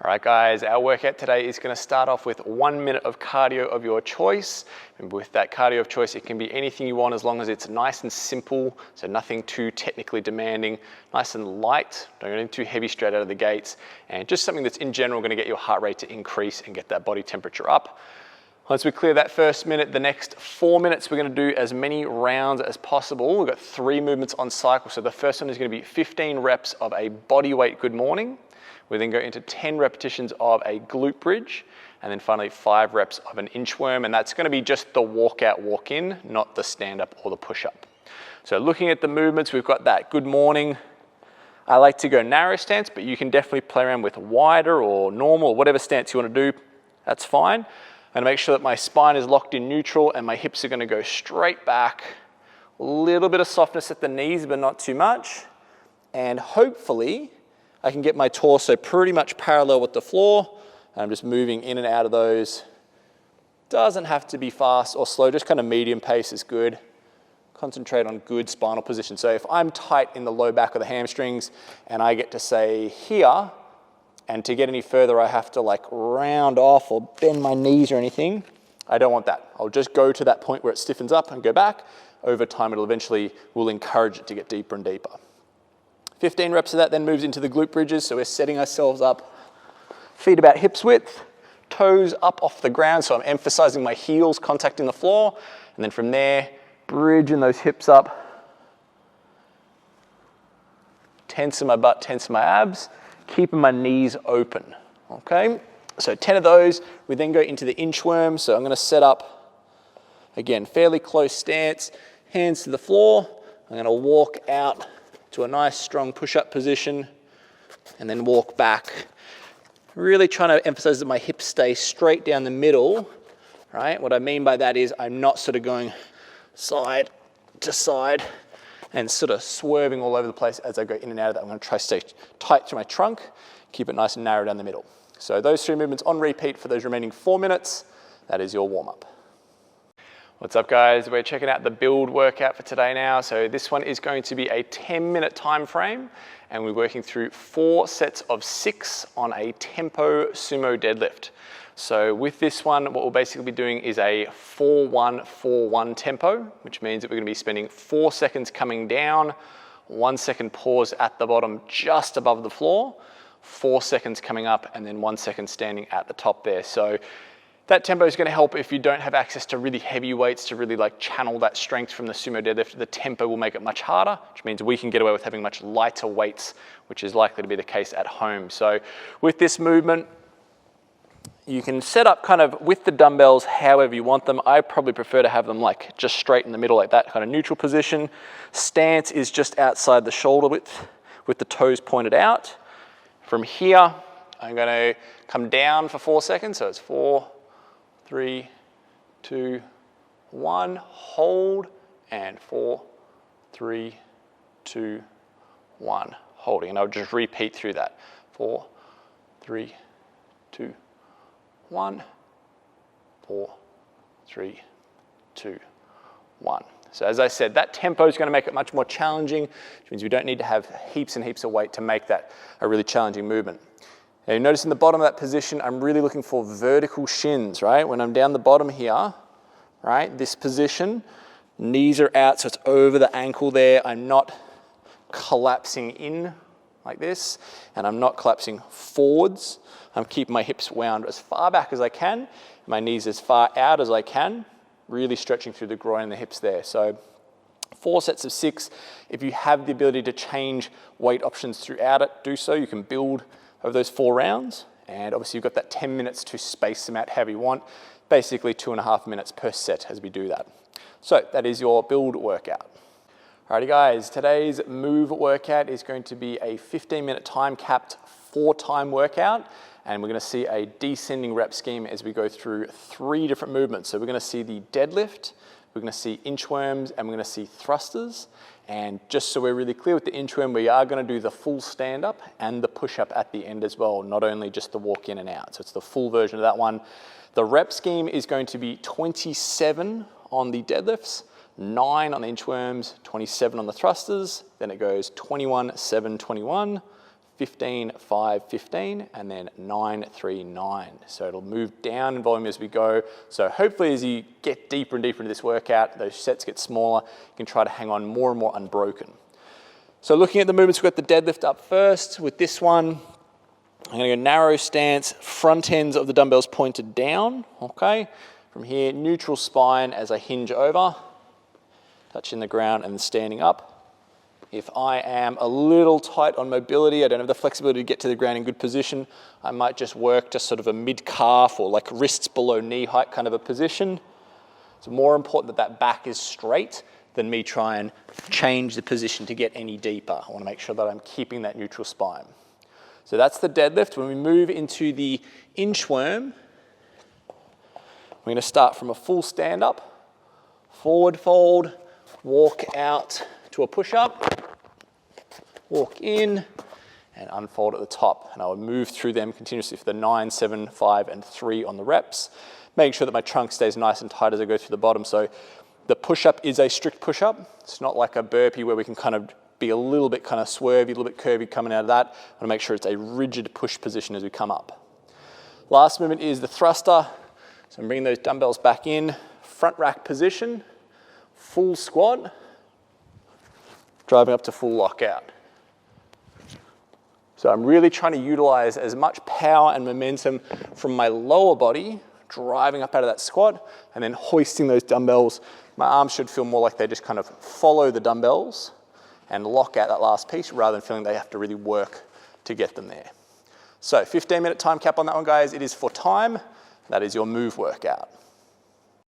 All right, guys, our workout today is going to start off with 1 minute of cardio of your choice. And with that cardio of choice, it can be anything you want as long as it's nice and simple, so nothing too technically demanding, nice and light, don't go anything too heavy straight out of the gates, and just something that's in general going to get your heart rate to increase and get that body temperature up. Once we clear that first minute, the next 4 minutes, we're going to do as many rounds as possible. We've got 3 movements on cycle. So the first one is going to be 15 reps of a body weight good morning. We then go into 10 repetitions of a glute bridge, and then finally 5 reps of an inchworm, and that's going to be just the walkout, walk in, not the stand up or the push up. So looking at the movements, we've got that good morning. I like to go narrow stance, but you can definitely play around with wider or normal or whatever stance you want to do. That's fine. I'm going to make sure that my spine is locked in neutral and my hips are going to go straight back. A little bit of softness at the knees, but not too much. And hopefully I can get my torso pretty much parallel with the floor. I'm just moving in and out of those. Doesn't have to be fast or slow, just kind of medium pace is good. Concentrate on good spinal position. So if I'm tight in the low back of the hamstrings and I get to say here, and to get any further I have to like round off or bend my knees or anything, I don't want that. I'll just go to that point where it stiffens up and go back. Over time it'll eventually will encourage it to get deeper and deeper. 15 reps of that then moves into the glute bridges, so we're setting ourselves up, feet about hips width, toes up off the ground, so I'm emphasizing my heels contacting the floor, and then from there, bridging those hips up, tensing my butt, tensing my abs, keeping my knees open, okay? So 10 of those, we then go into the inchworm, so I'm gonna set up, again, fairly close stance, hands to the floor, I'm gonna walk out to a nice strong push-up position and then walk back. Really trying to emphasize that my hips stay straight down the middle, right? What I mean by that is I'm not sort of going side to side and sort of swerving all over the place as I go in and out of that. I'm going to try to stay tight to my trunk, keep it nice and narrow down the middle. So those 3 movements on repeat for those remaining 4 minutes. That is your warm-up. What's up, guys? We're checking out the build workout for today now. So this one is going to be a 10-minute time frame, and we're working through 4 sets of 6 on a tempo sumo deadlift. So with this one, what we'll basically be doing is a 4-1-4-1 tempo, which means that we're going to be spending 4 seconds coming down, 1 second pause at the bottom just above the floor, 4 seconds coming up, and then 1 second standing at the top there. So that tempo is going to help if you don't have access to really heavy weights to really like channel that strength from the sumo deadlift. The tempo will make it much harder, which means we can get away with having much lighter weights, which is likely to be the case at home. So with this movement, you can set up kind of with the dumbbells however you want them. I probably prefer to have them like just straight in the middle, like that kind of neutral position. Stance is just outside the shoulder width with the toes pointed out. From here, I'm going to come down for 4 seconds. So it's 4, 3, 2, 1, hold, and 4, 3, 2, 1, holding. And I'll just repeat through that. 4, 3, 2, 1, 4, 3, 2, 1. So as I said, that tempo is going to make it much more challenging, which means we don't need to have heaps and heaps of weight to make that a really challenging movement. Now you notice in the bottom of that position, I'm really looking for vertical shins, right? When I'm down the bottom here, right, this position, knees are out, so it's over the ankle there. I'm not collapsing in like this, and I'm not collapsing forwards. I'm keeping my hips wound as far back as I can, my knees as far out as I can, really stretching through the groin and the hips there. So 4 sets of 6. If you have the ability to change weight options throughout it, do so. You can build over those 4 rounds, and obviously you've got that 10 minutes to space them out however you want, basically 2.5 minutes per set as we do that. So that is your build workout. Alrighty guys, today's move workout is going to be a 15-minute time capped 4-time workout, and we're going to see a descending rep scheme as we go through 3 different movements. So we're going to see the deadlift, we're going to see inchworms, and we're going to see thrusters. And just so we're really clear with the inchworm, we are going to do the full stand-up and the push-up at the end as well, not only just the walk in and out. So it's the full version of that one. The rep scheme is going to be 27 on the deadlifts, 9 on the inchworms, 27 on the thrusters, then it goes 21, 7, 21, 15, 5, 15, and then 9, 3, 9. So it'll move down in volume as we go. So hopefully as you get deeper and deeper into this workout, those sets get smaller, you can try to hang on more and more unbroken. So looking at the movements, we've got the deadlift up first. With this one, I'm gonna go narrow stance, front ends of the dumbbells pointed down, okay? From here, neutral spine as I hinge over, touching the ground and standing up. If I am a little tight on mobility, I don't have the flexibility to get to the ground in good position, I might just work just sort of a mid-calf or like wrists below knee height kind of a position. It's more important that that back is straight than me try and change the position to get any deeper. I want to make sure that I'm keeping that neutral spine. So that's the deadlift. When we move into the inchworm, we're going to start from a full stand up, forward fold, walk out to a push-up, walk in, and unfold at the top. And I would move through them continuously for the 9, 7, 5, and 3 on the reps, making sure that my trunk stays nice and tight as I go through the bottom. So the push-up is a strict push-up. It's not like a burpee where we can kind of be a little bit kind of swervy, a little bit curvy coming out of that. I want to make sure it's a rigid push position as we come up. Last movement is the thruster. So I'm bringing those dumbbells back in, front rack position, full squat, driving up to full lockout. So I'm really trying to utilize as much power and momentum from my lower body, driving up out of that squat, and then hoisting those dumbbells. My arms should feel more like they just kind of follow the dumbbells and lock out that last piece rather than feeling they have to really work to get them there. So 15-minute time cap on that one, guys. It is for time. That is your move workout.